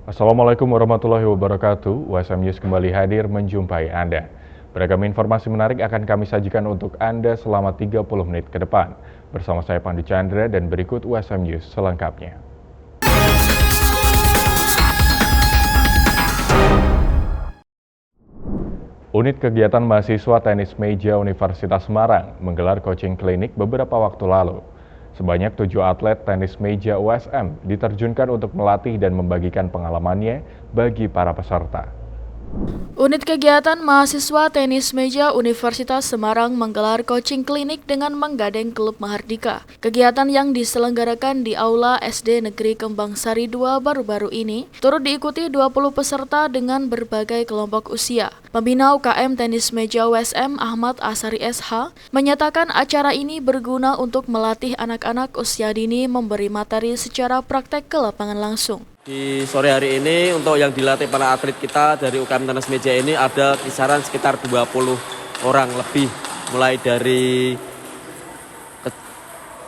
Assalamualaikum warahmatullahi wabarakatuh. USM News kembali hadir menjumpai Anda. Beragam informasi menarik akan kami sajikan untuk Anda selama 30 menit ke depan. Bersama saya Pandu Chandra dan berikut USM News selengkapnya. Unit kegiatan mahasiswa tenis meja Universitas Semarang menggelar coaching klinik beberapa waktu lalu. Sebanyak 7 atlet tenis meja USM diterjunkan untuk melatih dan membagikan pengalamannya bagi para peserta. Unit kegiatan mahasiswa tenis meja Universitas Semarang menggelar coaching klinik dengan menggandeng Klub Mahardika. Kegiatan yang diselenggarakan di Aula SD Negeri Kembang Sari 2 baru-baru ini turut diikuti 20 peserta dengan berbagai kelompok usia. Pembina UKM tenis meja USM Ahmad Asari SH menyatakan acara ini berguna untuk melatih anak-anak usia dini memberi materi secara praktek ke lapangan langsung. Di sore hari ini untuk yang dilatih para atlet kita dari UKM tenis meja ini ada kisaran sekitar 20 orang lebih, mulai dari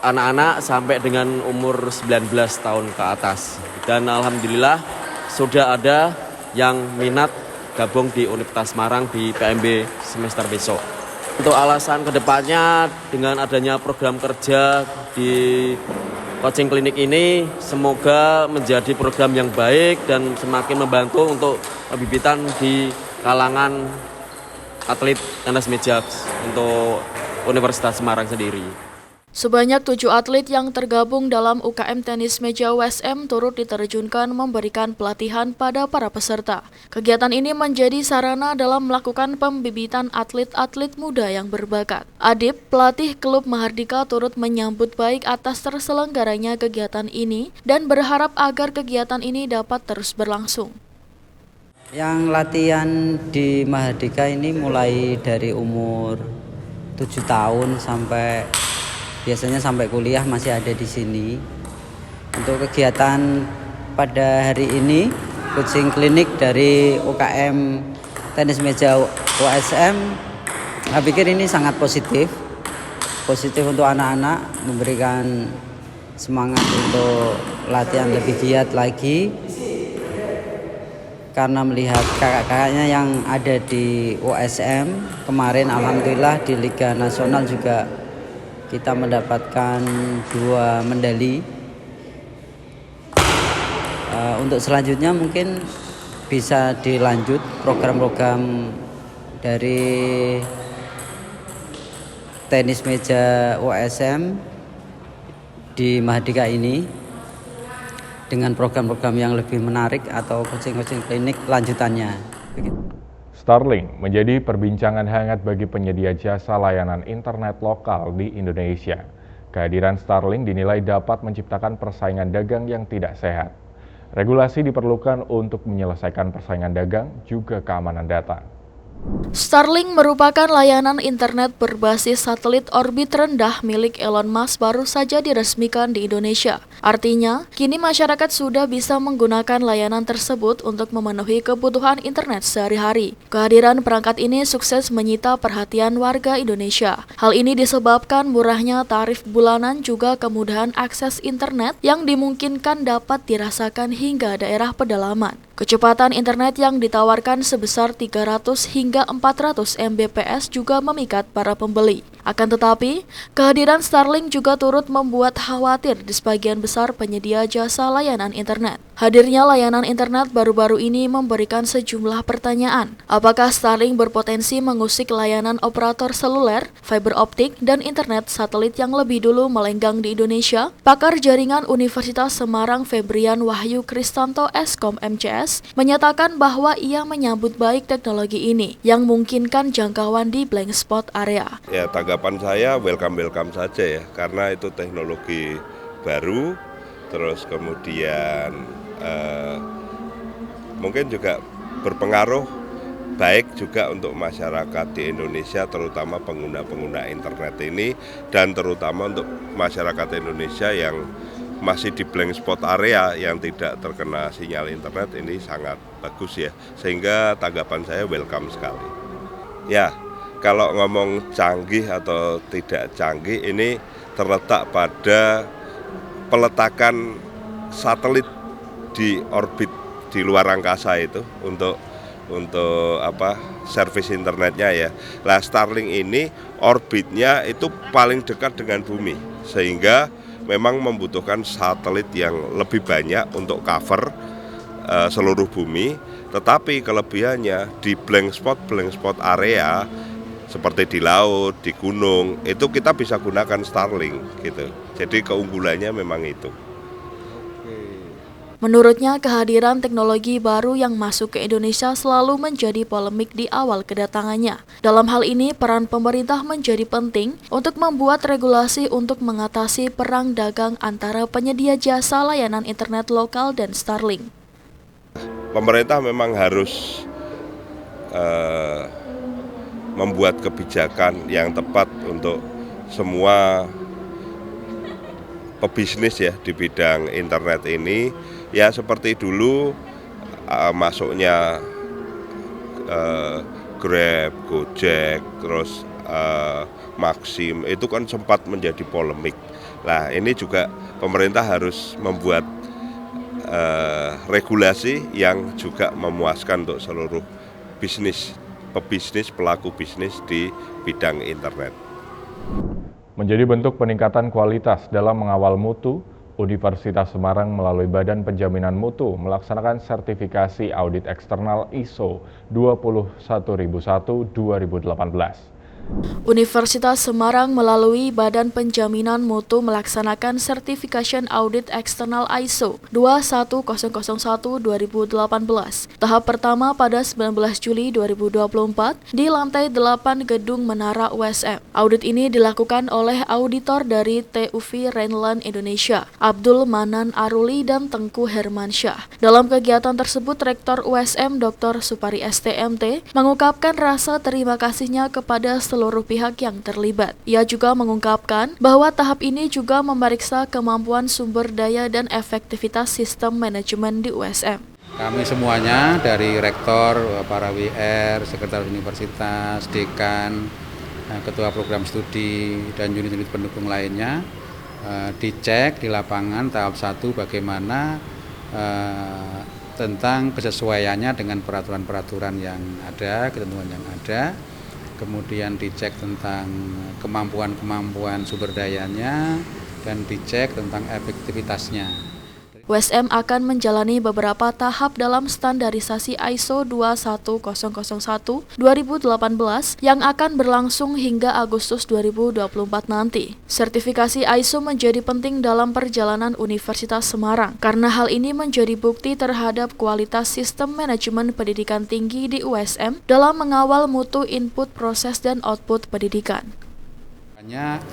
anak-anak sampai dengan umur 19 tahun ke atas. Dan alhamdulillah sudah ada yang minat gabung di Universitas Semarang di PMB semester besok. Untuk alasan kedepannya dengan adanya program kerja di coaching klinik ini semoga menjadi program yang baik dan semakin membantu untuk pembibitan di kalangan atlet tenis meja untuk Universitas Semarang sendiri. Sebanyak 7 atlet yang tergabung dalam UKM tenis meja USM turut diterjunkan memberikan pelatihan pada para peserta. Kegiatan ini menjadi sarana dalam melakukan pembibitan atlet-atlet muda yang berbakat. Adip, pelatih Klub Mahardika, turut menyambut baik atas terselenggaranya kegiatan ini dan berharap agar kegiatan ini dapat terus berlangsung. Yang latihan di Mahardika ini mulai dari umur 7 tahun biasanya sampai kuliah masih ada di sini. Untuk kegiatan pada hari ini, coaching klinik dari UKM tenis meja USM, saya pikir ini sangat positif untuk anak-anak, memberikan semangat untuk latihan lebih giat lagi. Karena melihat kakak-kakaknya yang ada di USM, kemarin alhamdulillah di Liga Nasional juga kita mendapatkan 2 medali. Untuk selanjutnya mungkin bisa dilanjut program-program dari tenis meja USM di Mahardika ini dengan program-program yang lebih menarik atau coaching-coaching klinik lanjutannya. Starlink menjadi perbincangan hangat bagi penyedia jasa layanan internet lokal di Indonesia. Kehadiran Starlink dinilai dapat menciptakan persaingan dagang yang tidak sehat. Regulasi diperlukan untuk menyelesaikan persaingan dagang, juga keamanan data. Starlink merupakan layanan internet berbasis satelit orbit rendah milik Elon Musk baru saja diresmikan di Indonesia. Artinya, kini masyarakat sudah bisa menggunakan layanan tersebut untuk memenuhi kebutuhan internet sehari-hari. Kehadiran perangkat ini sukses menyita perhatian warga Indonesia. Hal ini disebabkan murahnya tarif bulanan juga kemudahan akses internet yang dimungkinkan dapat dirasakan hingga daerah pedalaman. Kecepatan internet yang ditawarkan sebesar 300 hingga 400 Mbps juga memikat para pembeli. Akan tetapi, kehadiran Starlink juga turut membuat khawatir di sebagian besar penyedia jasa layanan internet. Hadirnya layanan internet baru-baru ini memberikan sejumlah pertanyaan. Apakah Starlink berpotensi mengusik layanan operator seluler, fiber optik, dan internet satelit yang lebih dulu melenggang di Indonesia? Pakar jaringan Universitas Semarang Febrian Wahyu Kristanto Eskom MCS menyatakan bahwa ia menyambut baik teknologi ini yang memungkinkan jangkauan di blank spot area. Ya, tanggapan saya welcome saja ya, karena itu teknologi baru, terus kemudian mungkin juga berpengaruh baik juga untuk masyarakat di Indonesia, terutama pengguna-pengguna internet ini, dan terutama untuk masyarakat Indonesia yang masih di blank spot area yang tidak terkena sinyal internet. Ini sangat bagus ya, sehingga tanggapan saya welcome sekali. Ya, kalau ngomong canggih atau tidak canggih ini terletak pada peletakan satelit di orbit di luar angkasa itu untuk servis internetnya ya. Nah, Starlink ini orbitnya itu paling dekat dengan bumi, sehingga memang membutuhkan satelit yang lebih banyak untuk cover seluruh bumi. Tetapi kelebihannya di blank spot area seperti di laut, di gunung, itu kita bisa gunakan Starlink gitu. Jadi keunggulannya memang itu. Menurutnya, kehadiran teknologi baru yang masuk ke Indonesia selalu menjadi polemik di awal kedatangannya. Dalam hal ini, peran pemerintah menjadi penting untuk membuat regulasi untuk mengatasi perang dagang antara penyedia jasa layanan internet lokal dan Starlink. Pemerintah memang harus membuat kebijakan yang tepat untuk semua pebisnis ya di bidang internet ini. Ya seperti dulu masuknya Grab, Gojek, terus Maxim, itu kan sempat menjadi polemik. Nah ini juga pemerintah harus membuat regulasi yang juga memuaskan untuk seluruh pebisnis, pelaku bisnis di bidang internet. Menjadi bentuk peningkatan kualitas dalam mengawal mutu, Universitas Semarang melalui Badan Penjaminan Mutu melaksanakan sertifikasi audit eksternal ISO 21001-2018. Universitas Semarang melalui Badan Penjaminan Mutu melaksanakan Certification Audit Eksternal ISO 21001-2018. Tahap pertama pada 19 Juli 2024 di lantai 8 Gedung Menara USM. Audit ini dilakukan oleh auditor dari TUV Rheinland Indonesia, Abdul Manan Aruli dan Tengku Hermansyah. Dalam kegiatan tersebut, Rektor USM Dr. Supari STMT mengungkapkan rasa terima kasihnya kepada seluruh pihak yang terlibat. Ia juga mengungkapkan bahwa tahap ini juga memeriksa kemampuan sumber daya dan efektivitas sistem manajemen di USM. Kami semuanya dari rektor, para WR, sekretaris universitas, dekan, ketua program studi, dan unit-unit pendukung lainnya dicek di lapangan tahap 1 bagaimana tentang kesesuaiannya dengan peraturan-peraturan yang ada, ketentuan yang ada. Kemudian dicek tentang kemampuan sumber dayanya dan dicek tentang efektivitasnya. USM akan menjalani beberapa tahap dalam standarisasi ISO 21001-2018 yang akan berlangsung hingga Agustus 2024 nanti. Sertifikasi ISO menjadi penting dalam perjalanan Universitas Semarang karena hal ini menjadi bukti terhadap kualitas sistem manajemen pendidikan tinggi di USM dalam mengawal mutu input, proses, dan output pendidikan.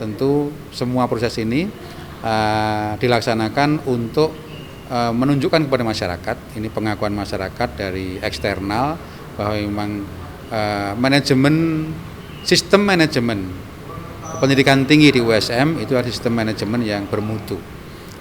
Tentu semua proses ini dilaksanakan untuk menunjukkan kepada masyarakat, ini pengakuan masyarakat dari eksternal bahwa memang sistem manajemen pendidikan tinggi di USM itu adalah sistem manajemen yang bermutu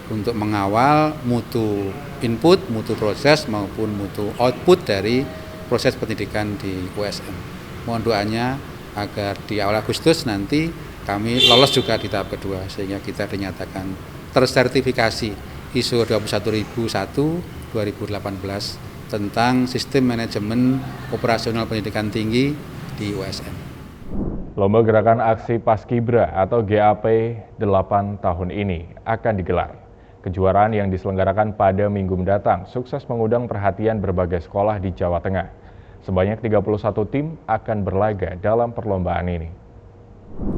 untuk mengawal mutu input, mutu proses maupun mutu output dari proses pendidikan di USM. Mohon doanya agar di awal Agustus nanti kami lolos juga di tahap kedua sehingga kita dinyatakan tersertifikasi ISO 21001-2018 tentang sistem manajemen operasional pendidikan tinggi di USM. Lomba Gerakan Aksi Paskibra atau GAP 8 tahun ini akan digelar. Kejuaraan yang diselenggarakan pada minggu mendatang sukses mengundang perhatian berbagai sekolah di Jawa Tengah. Sebanyak 31 tim akan berlaga dalam perlombaan ini.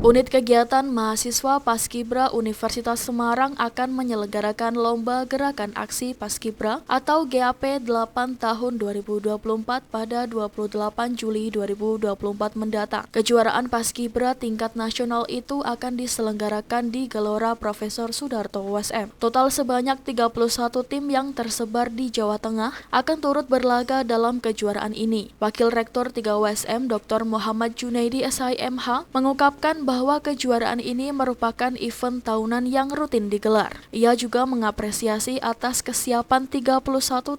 Unit kegiatan mahasiswa Paskibra Universitas Semarang akan menyelenggarakan Lomba Gerakan Aksi Paskibra atau GAP 8 tahun 2024 pada 28 Juli 2024 mendatang. Kejuaraan Paskibra tingkat nasional itu akan diselenggarakan di Gelora Profesor Sudarto USM. Total sebanyak 31 tim yang tersebar di Jawa Tengah akan turut berlaga dalam kejuaraan ini. Wakil Rektor 3 USM Dr. Muhammad Junaidi SIMH mengungkapkan mengungkapkan bahwa kejuaraan ini merupakan event tahunan yang rutin digelar. Ia juga mengapresiasi atas kesiapan 31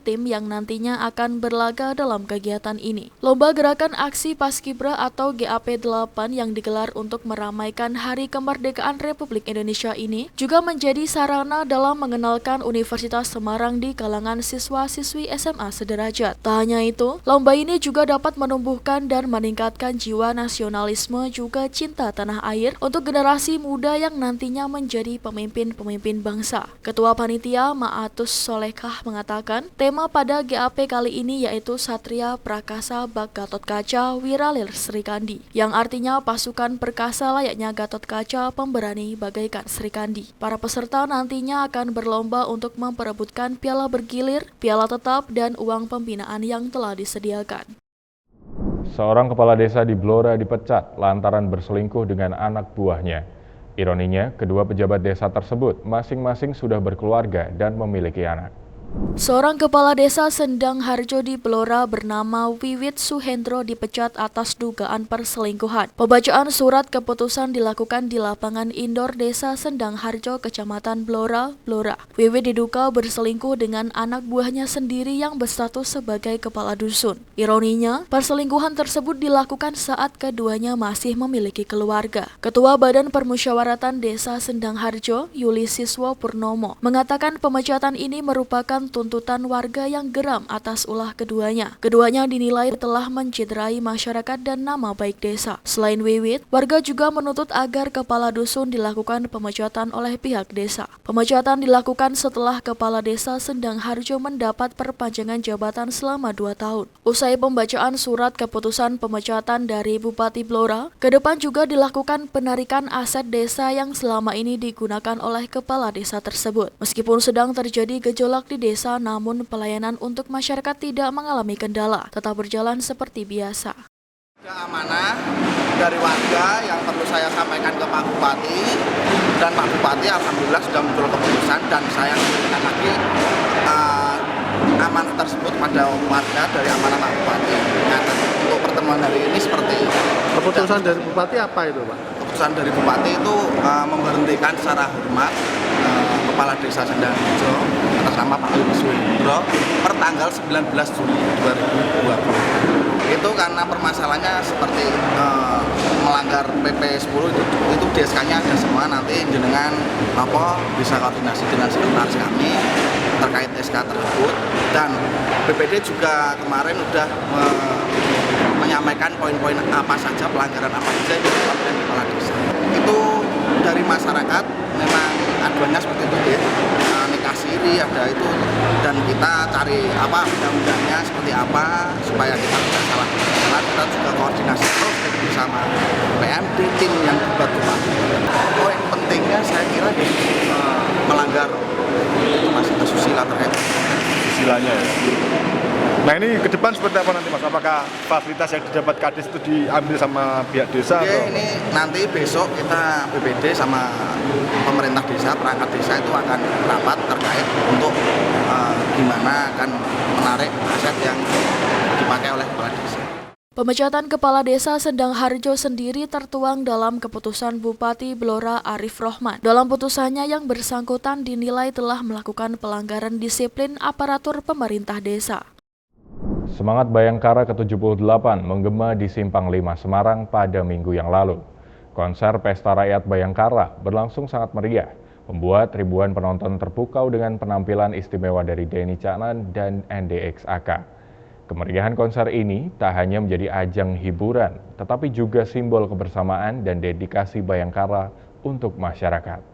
tim yang nantinya akan berlaga dalam kegiatan ini. Lomba Gerakan Aksi Paskibra atau GAP 8 yang digelar untuk meramaikan Hari Kemerdekaan Republik Indonesia ini juga menjadi sarana dalam mengenalkan Universitas Semarang di kalangan siswa-siswi SMA sederajat. Tak hanya itu, lomba ini juga dapat menumbuhkan dan meningkatkan jiwa nasionalisme juga cinta tanah air untuk generasi muda yang nantinya menjadi pemimpin-pemimpin bangsa. Ketua Panitia Ma'atus Solekah mengatakan, tema pada GAP kali ini yaitu Satria Prakasa Bak Gatot Kaca Wiralir Srikandi, yang artinya pasukan perkasa layaknya Gatot Kaca pemberani bagaikan Srikandi. Para peserta nantinya akan berlomba untuk memperebutkan piala bergilir, piala tetap, dan uang pembinaan yang telah disediakan. Seorang kepala desa di Blora dipecat lantaran berselingkuh dengan anak buahnya. Ironinya, kedua pejabat desa tersebut masing-masing sudah berkeluarga dan memiliki anak. Seorang kepala desa Sendang Harjo di Blora bernama Wiwit Suhendro dipecat atas dugaan perselingkuhan. Pembacaan surat keputusan dilakukan di lapangan indoor desa Sendang Harjo, Kecamatan Blora, Blora. Wiwit diduga berselingkuh dengan anak buahnya sendiri yang berstatus sebagai kepala dusun. Ironinya, perselingkuhan tersebut dilakukan saat keduanya masih memiliki keluarga. Ketua Badan Permusyawaratan Desa Sendang Harjo, Yuli Siswo Purnomo, mengatakan pemecatan ini merupakan tuntutan warga yang geram atas ulah keduanya. Keduanya dinilai telah mencederai masyarakat dan nama baik desa. Selain Wiwit, warga juga menuntut agar kepala dusun dilakukan pemecatan oleh pihak desa. Pemecatan dilakukan setelah kepala desa Sendang Harjo mendapat perpanjangan jabatan selama 2 tahun. Usai pembacaan surat keputusan pemecatan dari Bupati Blora, ke depan juga dilakukan penarikan aset desa yang selama ini digunakan oleh kepala desa tersebut. Meskipun sedang terjadi gejolak di desa, namun pelayanan untuk masyarakat tidak mengalami kendala, tetap berjalan seperti biasa. Amanah dari warga yang perlu saya sampaikan ke Pak Bupati, dan Pak Bupati alhamdulillah sudah muncul keputusan, dan saya memberikan lagi amanah tersebut pada warga dari amanah Pak Bupati. Nah, untuk pertemuan hari ini seperti keputusan dari Bupati apa itu, Pak? Keputusan dari Bupati itu memberhentikan secara hormat Kepala Desa Sendang Harjo atas nama Pak Wiwit Suhendro per tanggal 19 Juli 2020. Itu karena permasalahannya seperti melanggar PP 10 itu DSK-nya ada semua, nanti jenengan bisa koordinasi dengan sekretaris kami terkait SK tersebut, dan BPD juga kemarin sudah menyampaikan poin-poin apa saja, pelanggaran apa saja yang dilakukan kepala desa. Itu dari masyarakat memang aduannya seperti itu, nikah siri ada itu, dan kita cari undang-undangnya seperti apa supaya kita tidak salah. Kita juga koordinasi terus bersama PMD, tim yang dibuat. Poin pentingnya saya kira melanggar susila terkait Susilanya ya. Nah, ini ke depan seperti apa nanti, Mas? Apakah fasilitas yang didapat Kades itu diambil sama pihak desa? Oke, atau? ini nanti besok kita BPD sama pemerintah desa, perangkat desa itu akan rapat terkait untuk gimana akan menarik aset yang dipakai oleh kepala desa. Pemecatan Kepala Desa Sendang Harjo sendiri tertuang dalam keputusan Bupati Blora Arif Rohman. Dalam putusannya, yang bersangkutan dinilai telah melakukan pelanggaran disiplin aparatur pemerintah desa. Semangat Bayangkara ke-78 menggema di Simpang 5 Semarang pada Minggu yang lalu. Konser Pesta Rakyat Bayangkara berlangsung sangat meriah, membuat ribuan penonton terpukau dengan penampilan istimewa dari Denny Caknan dan NDXAK. Kemeriahan konser ini tak hanya menjadi ajang hiburan, tetapi juga simbol kebersamaan dan dedikasi Bayangkara untuk masyarakat.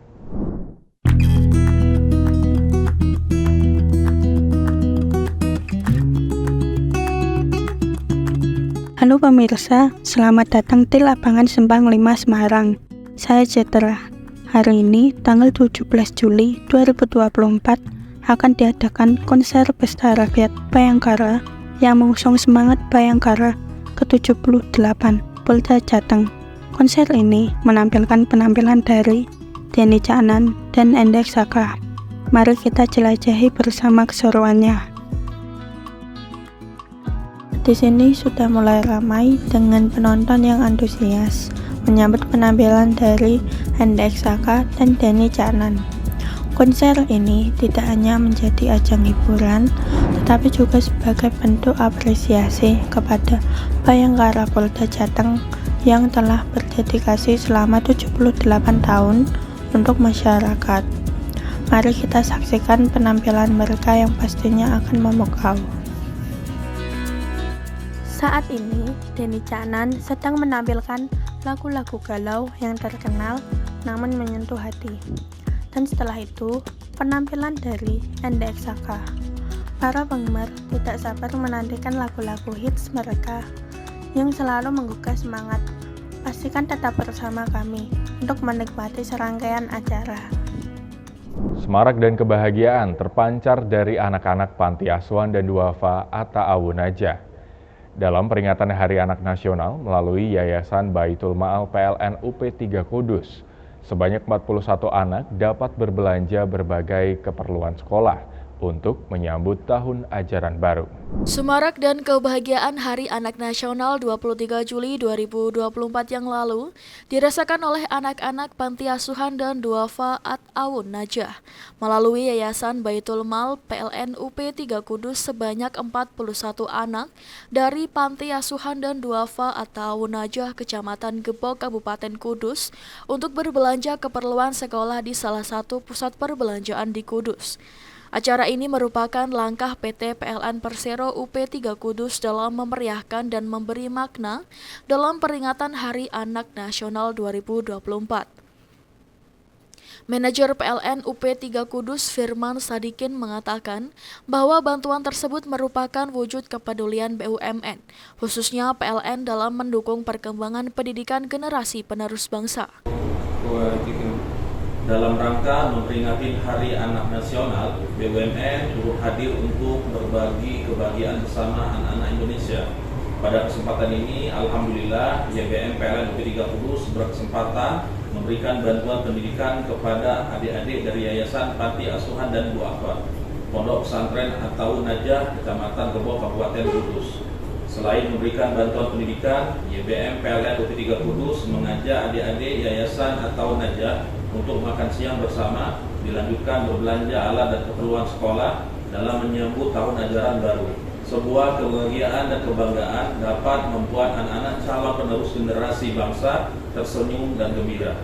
Halo pemirsa, selamat datang di lapangan Simpang 5 Semarang. Saya Citra. Hari ini, tanggal 17 Juli 2024, akan diadakan konser Pesta Rakyat Bayangkara yang mengusung semangat Bayangkara ke-78 Polda Jateng. Konser ini menampilkan penampilan dari Denny Caknan dan NDXAK. Mari kita jelajahi bersama keseruannya. Di sini sudah mulai ramai dengan penonton yang antusias. menyambut penampilan dari Hendrik Saka dan Denny Caknan. Konser ini tidak hanya menjadi ajang hiburan, tetapi juga sebagai bentuk apresiasi kepada Bayangkara Polda Jateng yang telah berdedikasi selama 78 tahun untuk masyarakat. Mari kita saksikan penampilan mereka yang pastinya akan memukau. Saat ini, Denny Caknan sedang menampilkan lagu-lagu galau yang terkenal namun menyentuh hati. Dan setelah itu, penampilan dari Hendrik Saka. Para penggemar tidak sabar menantikan lagu-lagu hits mereka yang selalu menggugah semangat. Pastikan tetap bersama kami untuk menikmati serangkaian acara. Semarak dan kebahagiaan terpancar dari anak-anak Panti Asuhan dan Duafa Atta Awun Najah. Dalam peringatan Hari Anak Nasional melalui Yayasan Baitul Ma'al PLN UP 3 Kudus, sebanyak 41 anak dapat berbelanja berbagai keperluan sekolah untuk menyambut tahun ajaran baru. Semarak dan kebahagiaan Hari Anak Nasional 23 Juli 2024 yang lalu dirasakan oleh anak-anak Panti Asuhan dan Duafa Atta Awun Najah melalui Yayasan Baitul Ma'al PLN UP 3 Kudus. Sebanyak 41 anak dari Panti Asuhan dan Duafa Atta Awun Najah Kecamatan Gebok Kabupaten Kudus untuk berbelanja keperluan sekolah di salah satu pusat perbelanjaan di Kudus. Acara ini merupakan langkah PT PLN Persero UP 3 Kudus dalam memeriahkan dan memberi makna dalam peringatan Hari Anak Nasional 2024. Manajer PLN UP 3 Kudus Firman Sadikin mengatakan bahwa bantuan tersebut merupakan wujud kepedulian BUMN, khususnya PLN dalam mendukung perkembangan pendidikan generasi penerus bangsa. Dalam rangka memperingati Hari Anak Nasional, BUMN turut hadir untuk berbagi kebahagiaan bersama anak-anak Indonesia. Pada kesempatan ini, Alhamdulillah, YBM PLN UP 3 Kudus berkesempatan memberikan bantuan pendidikan kepada adik-adik dari Yayasan Panti Asuhan dan Duafa Pondok Pesantren Atta Awun Najah, Kecamatan Gebok, Kabupaten Kudus. Selain memberikan bantuan pendidikan, YBM PLN UP 3 Kudus mengajak adik-adik Yayasan Atta Awun Najah untuk makan siang bersama, dilanjutkan berbelanja alat dan keperluan sekolah dalam menyambut tahun ajaran baru. Sebuah kebahagiaan dan kebanggaan dapat membuat anak-anak calon penerus generasi bangsa tersenyum dan gembira.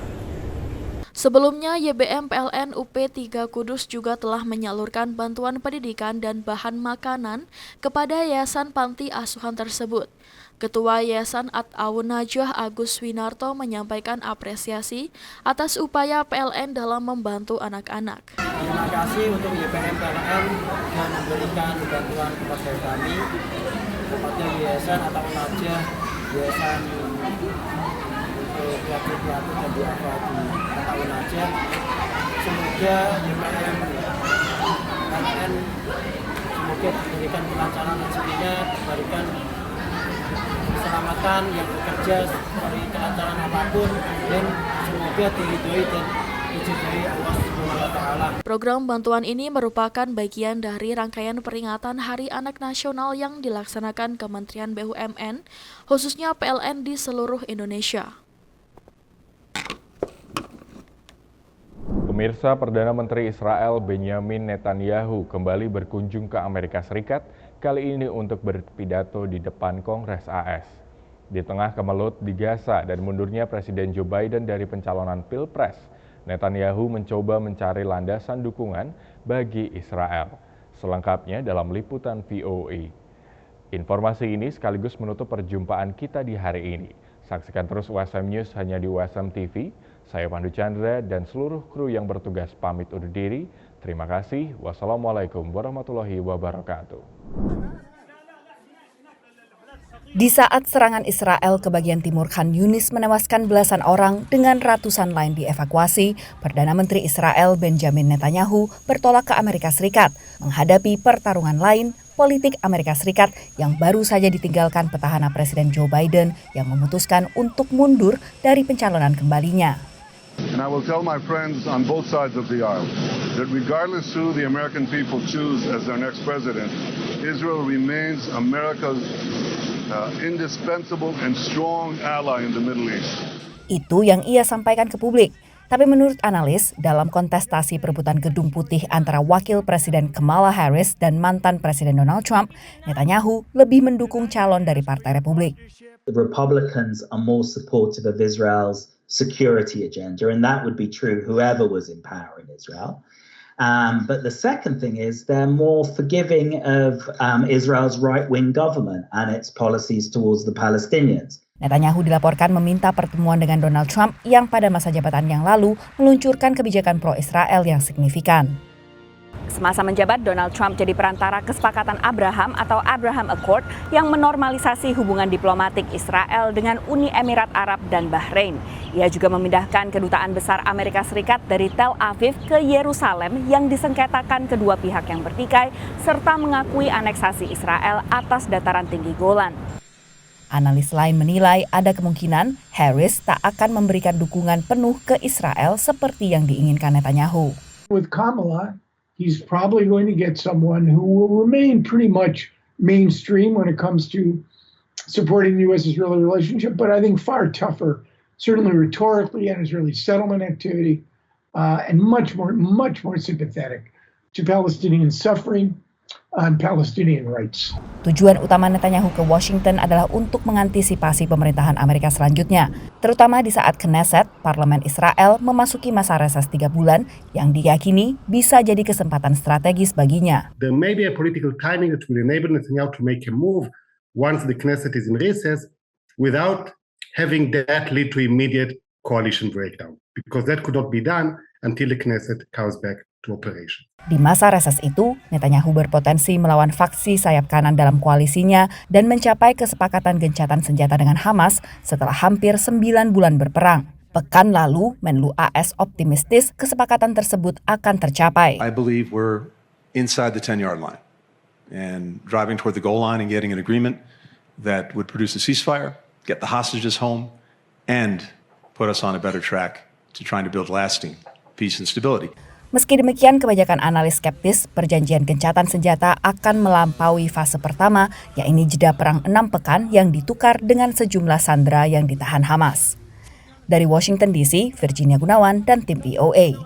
Sebelumnya, YBM PLN UP 3 Kudus juga telah menyalurkan bantuan pendidikan dan bahan makanan kepada Yayasan Panti Asuhan tersebut. Ketua Yayasan Atta Awun Najah Agus Winarto menyampaikan apresiasi atas upaya PLN dalam membantu anak-anak. Terima kasih untuk YBM PLN yang memberikan bantuan kepada kami, kepada Yayasan Atta Awun Najah, Yayasan untuk kreatif dan Duafa di Atta Awun Najah. Semoga YBM PLN diberikan kelancaran rezekinya, diberikan keselamatan yang bekerja dari kelancaran apapun, dan semoga diridhoi dan diridhoi Allah Subhanahu wa taala. Program bantuan ini merupakan bagian dari rangkaian peringatan Hari Anak Nasional yang dilaksanakan Kementerian BUMN, khususnya PLN di seluruh Indonesia. Pemirsa, Perdana Menteri Israel Benjamin Netanyahu kembali berkunjung ke Amerika Serikat, kali ini untuk berpidato di depan Kongres AS. Di tengah kemelut di Gaza dan mundurnya Presiden Joe Biden dari pencalonan Pilpres, Netanyahu mencoba mencari landasan dukungan bagi Israel. Selengkapnya dalam liputan VOA. Informasi ini sekaligus menutup perjumpaan kita di hari ini. Saksikan terus USM News hanya di USM TV. Saya Pandu Chandra dan seluruh kru yang bertugas pamit undur diri. Terima kasih. Wassalamualaikum warahmatullahi wabarakatuh. Di saat serangan Israel ke bagian timur Khan Yunis menewaskan belasan orang dengan ratusan lain dievakuasi, Perdana Menteri Israel Benjamin Netanyahu bertolak ke Amerika Serikat menghadapi pertarungan lain politik Amerika Serikat yang baru saja ditinggalkan petahana Presiden Joe Biden yang memutuskan untuk mundur dari pencalonan kembalinya. And I will tell my friends on both sides of the aisle that regardless who the American people choose as their next president, Israel remains America's indispensable and strong ally in the Middle East. Itu yang ia sampaikan ke publik. Tapi menurut analis, dalam kontestasi perebutan Gedung Putih antara Wakil Presiden Kamala Harris dan mantan Presiden Donald Trump, Netanyahu lebih mendukung calon dari Partai Republik. The Republicans are more supportive of Israel's security agenda, and that would be true whoever was in power in Israel. But the second thing is they're more forgiving of Israel's right-wing government and its policies towards the Palestinians. Netanyahu dilaporkan meminta pertemuan dengan Donald Trump yang pada masa jabatan yang lalu meluncurkan kebijakan pro-Israel yang signifikan. Semasa menjabat, Donald Trump jadi perantara kesepakatan Abraham atau Abraham Accord yang menormalisasi hubungan diplomatik Israel dengan Uni Emirat Arab dan Bahrain. Ia juga memindahkan kedutaan besar Amerika Serikat dari Tel Aviv ke Yerusalem yang disengketakan kedua pihak yang bertikai serta mengakui aneksasi Israel atas dataran tinggi Golan. Analis lain menilai ada kemungkinan Harris tak akan memberikan dukungan penuh ke Israel seperti yang diinginkan Netanyahu. With Kamala, he's probably going to get someone who will remain pretty much mainstream when it comes to supporting the U.S.-Israeli relationship, but I think far tougher, certainly rhetorically and Israeli settlement activity, and much more sympathetic to Palestinian suffering and Palestinian rights. Tujuan utama Netanyahu ke Washington adalah untuk mengantisipasi pemerintahan Amerika selanjutnya, terutama di saat Knesset, parlemen Israel, memasuki masa reses 3 bulan yang diyakini bisa jadi kesempatan strategis baginya. There may be a political timing that will enable Netanyahu to make a move once the Knesset is in recess without having that lead to immediate coalition breakdown, because that could not be done until the Knesset comes back to operation. Di masa reses itu, Netanyahu berpotensi melawan faksi sayap kanan dalam koalisinya dan mencapai kesepakatan gencatan senjata dengan Hamas setelah hampir 9 bulan berperang. Pekan lalu, Menlu AS optimistis kesepakatan tersebut akan tercapai. I believe we're inside the 10-yard line and driving toward the goal line and getting an agreement that would produce a ceasefire, get the hostages home, and put us on a better track to trying to build lasting peace and stability. Meski demikian, kebanyakan analis skeptis perjanjian gencatan senjata akan melampaui fase pertama, yakni jeda perang 6 pekan yang ditukar dengan sejumlah sandera yang ditahan Hamas. Dari Washington DC, Virginia Gunawan dan tim VOA.